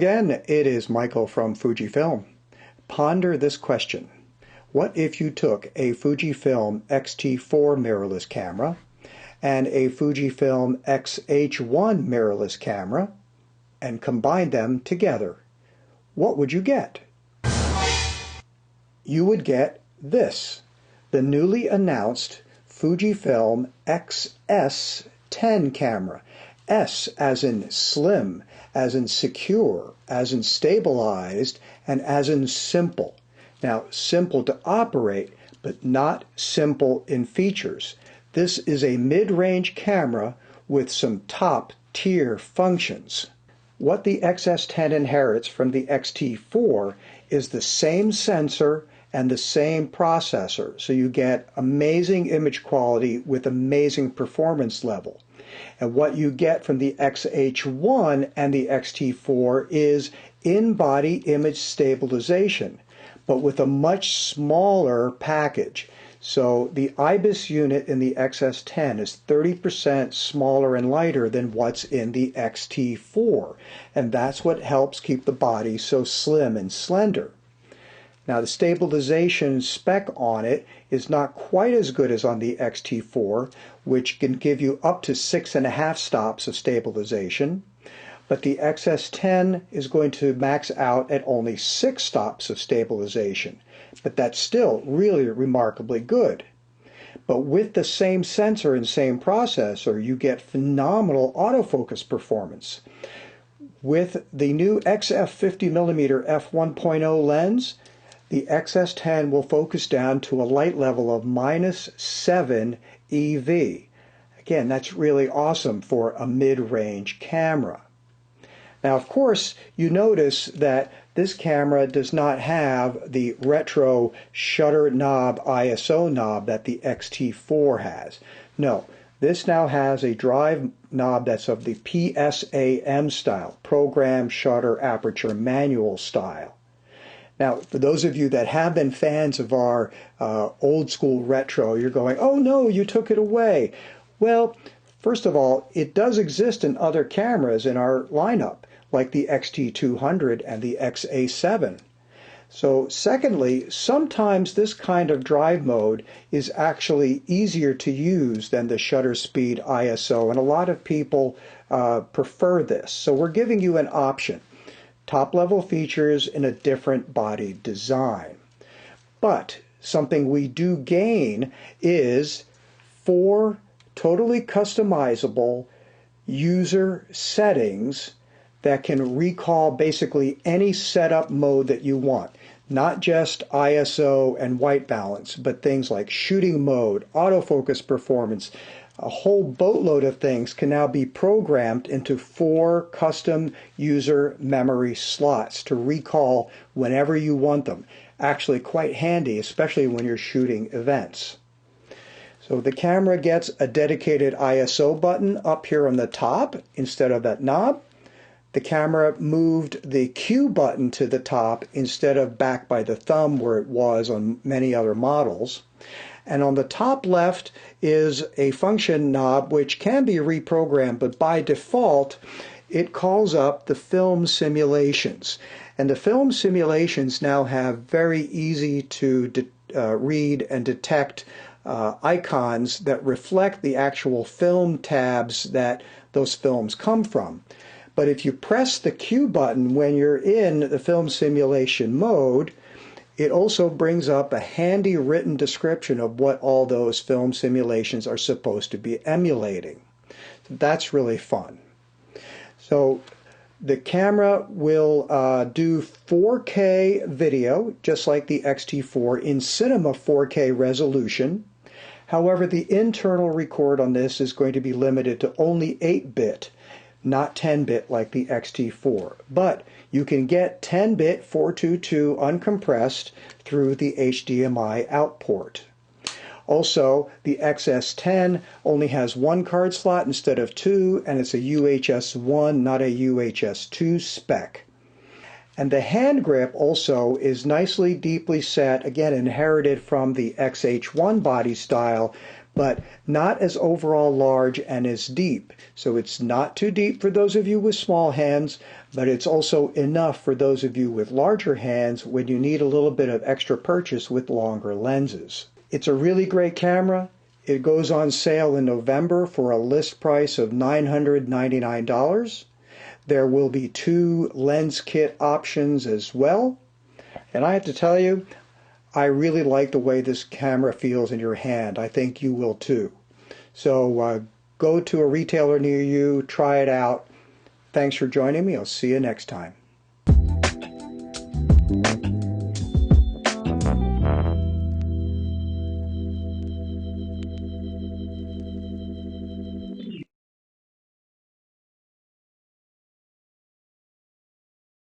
again, it is Michael from Fujifilm. Ponder this question. What if you took a Fujifilm X-T4 mirrorless camera and a Fujifilm X-H1 mirrorless camera and combined them together? What would you get? You would get this, the newly announced Fujifilm X-S10 camera. S as in slim, as in secure, as in stabilized, and as in simple. Now, simple to operate, but not simple in features. This is a mid-range camera with some top-tier functions. What the XS10 inherits from the X-T4 is the same sensor and the same processor, so you get amazing image quality with amazing performance level. And what you get from the X-H1 and the X-T4 is in-body image stabilization, but with a much smaller package. So the IBIS unit in the XS10 is 30% smaller and lighter than what's in the X-T4, and that's what helps keep the body so slim and slender. Now, the stabilization spec on it is not quite as good as on the X-T4, which can give you up to 6.5 stops of stabilization, but the XS10 is going to max out at only 6 stops of stabilization, but that's still really remarkably good. But with the same sensor and same processor, you get phenomenal autofocus performance. With the new XF50mm f1.0 lens, the XS10 will focus down to a light level of -7 EV. Again, that's really awesome for a mid-range camera. Now, of course, you notice that this camera does not have the retro shutter knob ISO knob that the X-T4 has. No, this now has a drive knob that's of the PSAM style, Program Shutter Aperture Manual style. Now, for those of you that have been fans of our old school retro, you're going, oh no, you took it away. Well, first of all, it does exist in other cameras in our lineup, like the XT200 and the XA7. So secondly, sometimes this kind of drive mode is actually easier to use than the shutter speed ISO, and a lot of people prefer this. So we're giving you an option. Top-level features in a different body design. But something we do gain is 4 totally customizable user settings that can recall basically any setup mode that you want. Not just ISO and white balance, but things like shooting mode, autofocus performance. A whole boatload of things can now be programmed into 4 custom user memory slots to recall whenever you want them. Actually quite handy, especially when you're shooting events. So the camera gets a dedicated ISO button up here on the top instead of that knob. The camera moved the Q button to the top instead of back by the thumb where it was on many other models. And on the top left is a function knob which can be reprogrammed, but by default it calls up the film simulations. And the film simulations now have very easy to read and detect icons that reflect the actual film tabs that those films come from. But if you press the Q button when you're in the film simulation mode, it also brings up a handy written description of what all those film simulations are supposed to be emulating. So that's really fun. So the camera will do 4K video, just like the X-T4, in cinema 4K resolution. However, the internal record on this is going to be limited to only 8-bit, not 10-bit like the X-T4. But you can get 10-bit 422 uncompressed through the HDMI out port. Also, the XS10 only has 1 card slot instead of 2, and it's a UHS-1, not a UHS-2 spec. And the hand grip also is nicely deeply set, again inherited from the X-H1 body style, but not as overall large and as deep. So it's not too deep for those of you with small hands, but it's also enough for those of you with larger hands when you need a little bit of extra purchase with longer lenses. It's a really great camera. It goes on sale in November for a list price of $999. There will be 2 lens kit options as well. And I have to tell you, I really like the way this camera feels in your hand. I think you will too. So go to a retailer near you, try it out. Thanks for joining me. I'll see you next time.